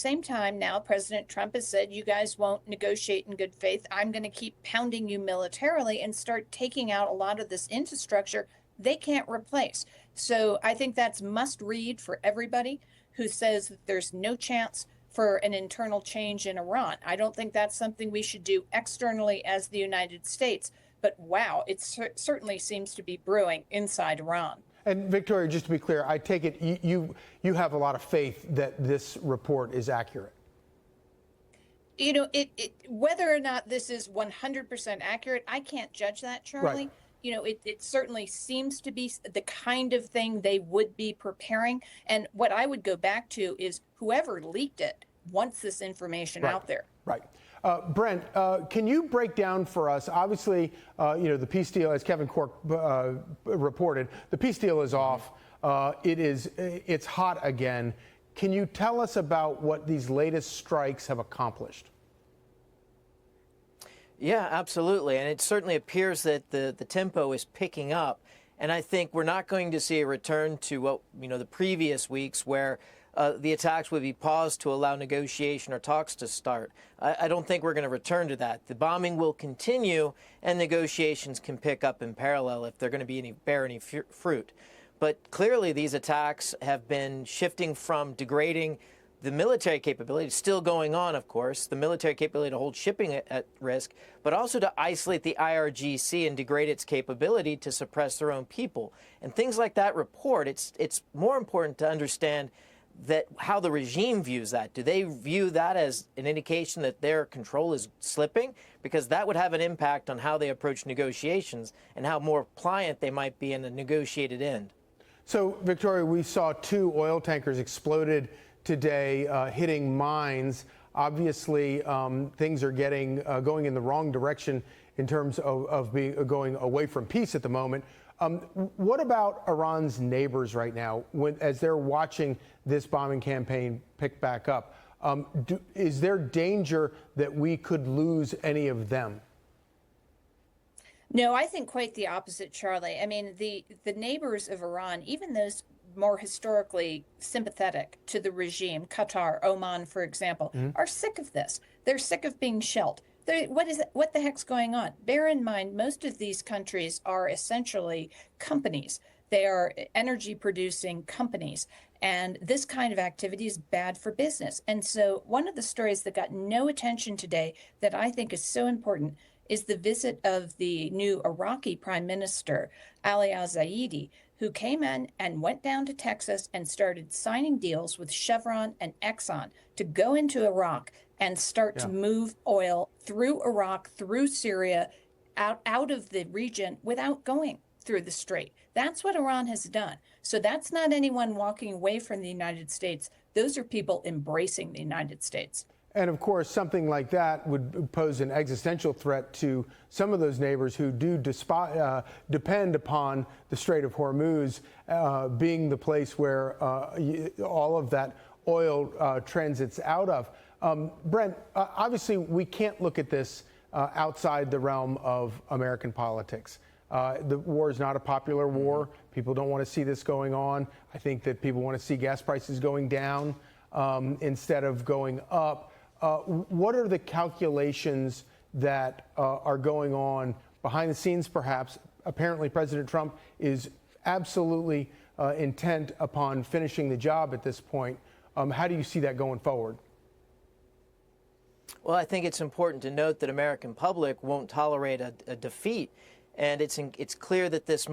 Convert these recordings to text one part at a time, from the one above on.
same time, now President Trump has said, you guys won't negotiate in good faith. I'm going to keep pounding you militarily and start taking out a lot of this infrastructure they can't replace. So I think that's must read for everybody who says that there's no chance for an internal change in Iran. I don't think that's something we should do externally as the United States. But wow, it certainly seems to be brewing inside Iran. And Victoria, just to be clear, I take it you have a lot of faith that this report is accurate. You know, whether or not this is 100% accurate, I can't judge that, Charlie. Right. You know, it certainly seems to be the kind of thing they would be preparing. And what I would go back to is whoever leaked it wants this information out there. Right. Brent, can you break down for us, obviously, the peace deal, as Kevin Corke reported, the peace deal is off. It's hot again. Can you tell us about what these latest strikes have accomplished? Yeah, absolutely. And it certainly appears that the tempo is picking up. And I think we're not going to see a return to what, the previous weeks where the attacks would be paused to allow negotiation or talks to start. I don't think we're going to return to that. The bombing will continue and negotiations can pick up in parallel if they're going to bear any fruit. But clearly these attacks have been shifting from degrading the military capability, still going on, of course, the military capability to hold shipping at risk, but also to isolate the IRGC and degrade its capability to suppress their own people. And things like that report, it's more important to understand that how the regime views that. Do they view that as an indication that their control is slipping? Because that would have an impact on how they approach negotiations and how more pliant they might be in a negotiated end. So, Victoria, we saw 2 oil tankers exploded today, hitting mines. Obviously, things are going in the wrong direction in terms of going away from peace at the moment. What about Iran's neighbors right now, as they're watching this bombing campaign pick back up? Is there danger that we could lose any of them? No, I think quite the opposite, Charlie. I mean, the neighbors of Iran, even those more historically sympathetic to the regime, Qatar, Oman, for example, are sick of this. They're sick of being shelled. What the heck's going on? Bear in mind, most of these countries are essentially companies. They are energy producing companies. And this kind of activity is bad for business. And so one of the stories that got no attention today that I think is so important is the visit of the new Iraqi Prime Minister, Ali al-Zaidi, who came in and went down to Texas and started signing deals with Chevron and Exxon to go into Iraq and start to move oil through Iraq, through Syria, out of the region without going through the strait. That's what Iran has done. So that's not anyone walking away from the United States. Those are people embracing the United States. And of course, something like that would pose an existential threat to some of those neighbors who do depend upon the Strait of Hormuz being the place where all of that oil transits out of. Brent, obviously, we can't look at this outside the realm of American politics. The war is not a popular war. People don't want to see this going on. I think that people want to see gas prices going down instead of going up. What are the calculations that are going on behind the scenes, perhaps? Apparently, President Trump is absolutely intent upon finishing the job at this point. How do you see that going forward? Well, I think it's important to note that American public won't tolerate a defeat. And it's clear that this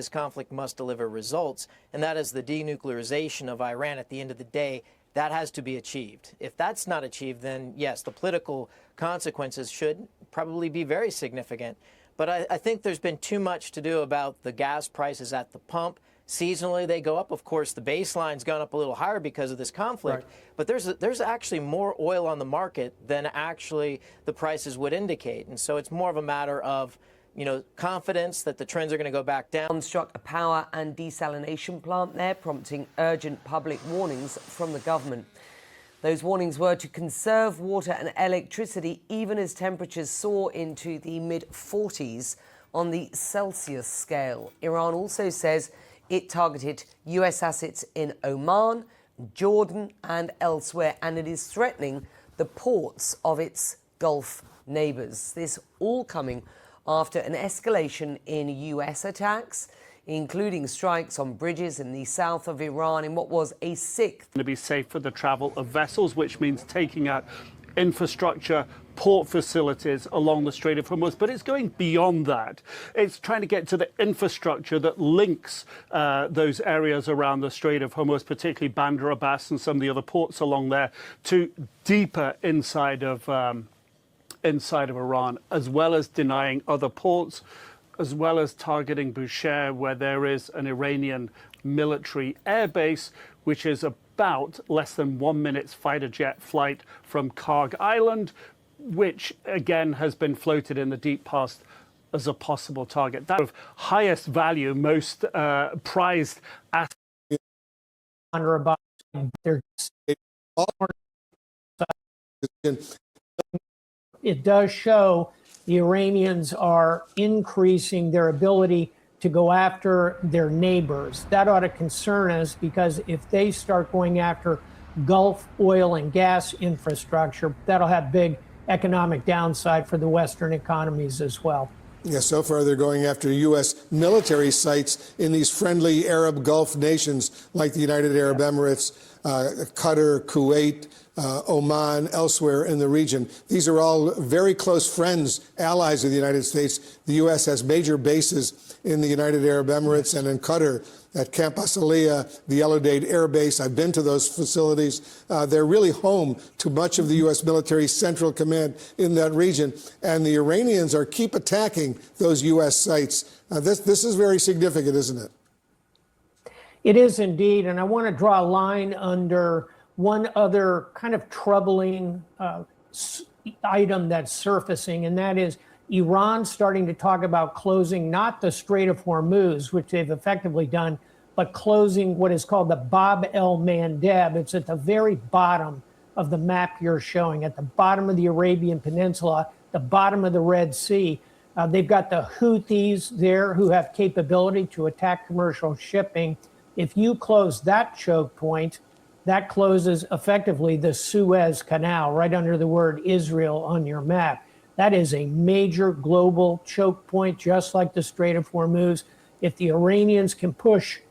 conflict must deliver results, and that is the denuclearization of Iran at the end of the day. That has to be achieved. If that's not achieved, then yes, the political consequences should probably be very significant. But I think there's been too much to do about the gas prices at the pump. Seasonally, they go up. Of course, the baseline's gone up a little higher because of this conflict. Right. But there's actually more oil on the market than actually the prices would indicate. And so it's more of a matter of confidence that the trends are going to go back down. Struck a power and desalination plant there, prompting urgent public warnings from the government. Those warnings were to conserve water and electricity even as temperatures soar into the mid-40s on the Celsius scale. Iran also says it targeted US assets in Oman, Jordan and elsewhere, and it is threatening the ports of its Gulf neighbors. This all coming after an escalation in US attacks, including strikes on bridges in the south of Iran in what was a sixth. To be safe for the travel of vessels, which means taking out infrastructure, port facilities along the Strait of Hormuz, but it's going beyond that. It's trying to get to the infrastructure that links those areas around the Strait of Hormuz, particularly Bandar Abbas and some of the other ports along there, to deeper inside of Iran, as well as denying other ports, as well as targeting Bushehr, where there is an Iranian military airbase, which is about less than 1 minute's fighter jet flight from Karg Island, which again has been floated in the deep past as a possible target. That of highest value, most prized asset. It does show the Iranians are increasing their ability to go after their neighbors. That ought to concern us, because if they start going after Gulf oil and gas infrastructure, that'll have big economic downside for the Western economies as well. Yes, so far they're going after U.S. military sites in these friendly Arab Gulf nations like the United Arab Emirates, Qatar, Kuwait, Oman, elsewhere in the region. These are all very close friends, allies of the United States. The U.S. has major bases in the United Arab Emirates and in Qatar at Camp Asaliya, the Yellow Dade Air Base. I've been to those facilities. They're really home to much of the U.S. military central command in that region. And the Iranians are keep attacking those U.S. sites. This is very significant, isn't it? It is indeed. And I want to draw a line under one other kind of troubling item that's surfacing, and that is Iran starting to talk about closing not the Strait of Hormuz, which they've effectively done, but closing what is called the Bab el-Mandeb. It's at the very bottom of the map you're showing, at the bottom of the Arabian Peninsula, the bottom of the Red Sea. They've got the Houthis there who have capability to attack commercial shipping. If you close that choke point, that closes effectively the Suez Canal right under the word Israel on your map. That is a major global choke point, just like the Strait of Hormuz. If the Iranians can push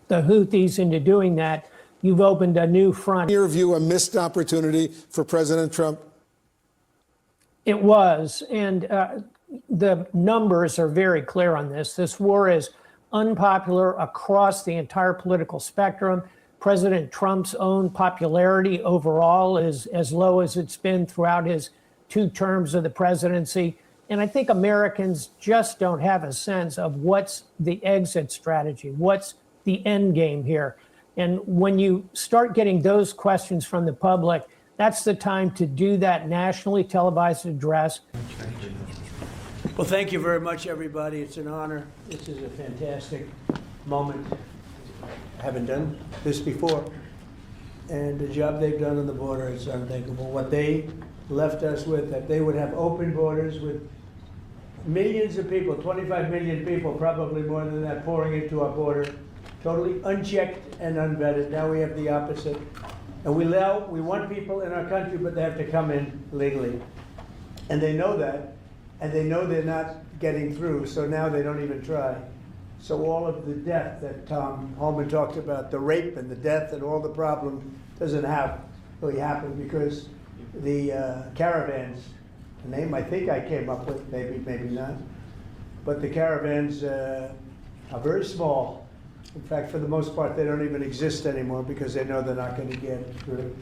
the Houthis into doing that, you've opened a new front. In your view, a missed opportunity for President Trump? It was, and the numbers are very clear on this. This war is unpopular across the entire political spectrum. President Trump's own popularity overall is as low as it's been throughout his 2 terms of the presidency. And I think Americans just don't have a sense of what's the exit strategy, what's the end game here. And when you start getting those questions from the public, that's the time to do that nationally televised address. Well, thank you very much, everybody. It's an honor. This is a fantastic moment. I haven't done this before. And the job they've done on the border is unthinkable. What they left us with, that they would have open borders with millions of people, 25 million people, probably more than that, pouring into our border, totally unchecked and unvetted. Now we have the opposite. And we want people in our country, but they have to come in legally. And they know that, and they know they're not getting through, so now they don't even try. So all of the death that Tom Holman talked about, the rape and the death and all the problem doesn't really happen because the caravans, a name I think I came up with, maybe not, but the caravans are very small. In fact, for the most part, they don't even exist anymore because they know they're not going to get through.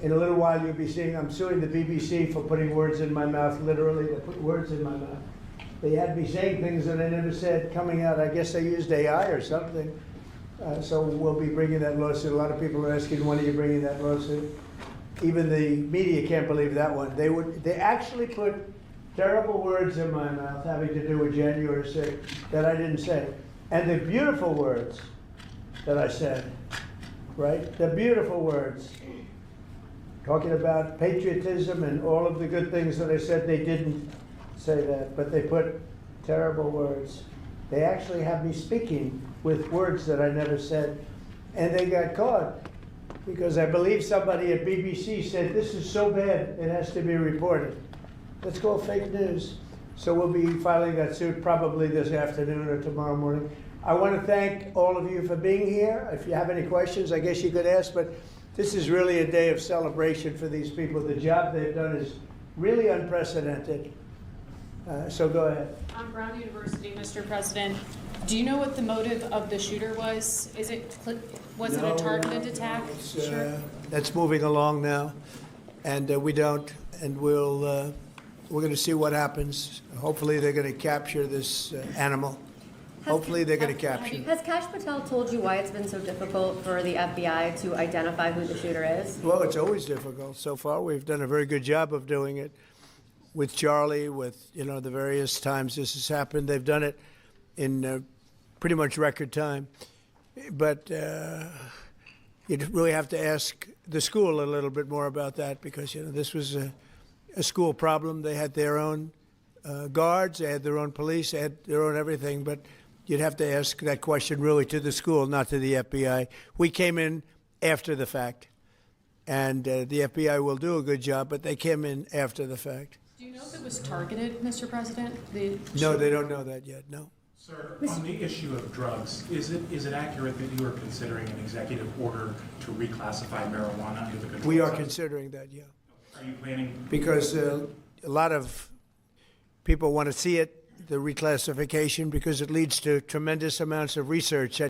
In a little while, you'll be seeing, I'm suing the BBC for putting words in my mouth, literally. They put words in my mouth. They had me saying things that I never said coming out. I guess they used AI or something. So we'll be bringing that lawsuit. A lot of people are asking, when are you bringing that lawsuit? Even the media can't believe that one. They actually put terrible words in my mouth having to do with January 6th that I didn't say. And the beautiful words that I said, right? The beautiful words. Talking about patriotism and all of the good things that I said, they didn't say that, but they put terrible words. They actually have me speaking with words that I never said. and they got caught. Because I believe somebody at BBC said, this is so bad, it has to be reported. That's called fake news. So we'll be filing that suit probably this afternoon or tomorrow morning. I want to thank all of you for being here. If you have any questions, I guess you could ask, but this is really a day of celebration for these people. The job they've done is really unprecedented. So go ahead. On Brown University, Mr. President, do you know what the motive of the shooter was? Was it a targeted attack? Sure. That's moving along now, and we don't, and we're going to see what happens. Hopefully, they're going to capture this animal. Hopefully, they're going to capture it. Has Kash Patel told you why it's been so difficult for the FBI to identify who the shooter is? Well, it's always difficult. So far, we've done a very good job of doing it with Charlie, with the various times this has happened. They've done it in pretty much record time. But you really have to ask the school a little bit more about that, because this was a school problem. They had their own guards, they had their own police, they had their own everything. But you'd have to ask that question really to the school, not to the FBI. We came in after the fact, and the FBI will do a good job, but they came in after the fact. Do you know if it was targeted, Mr. President? No, they don't know that yet, no. Sir, on the issue of drugs, is it accurate that you are considering an executive order to reclassify marijuana under the control? We are considering that, yeah. Are you planning? Because a lot of people want to see it, the reclassification, because it leads to tremendous amounts of research that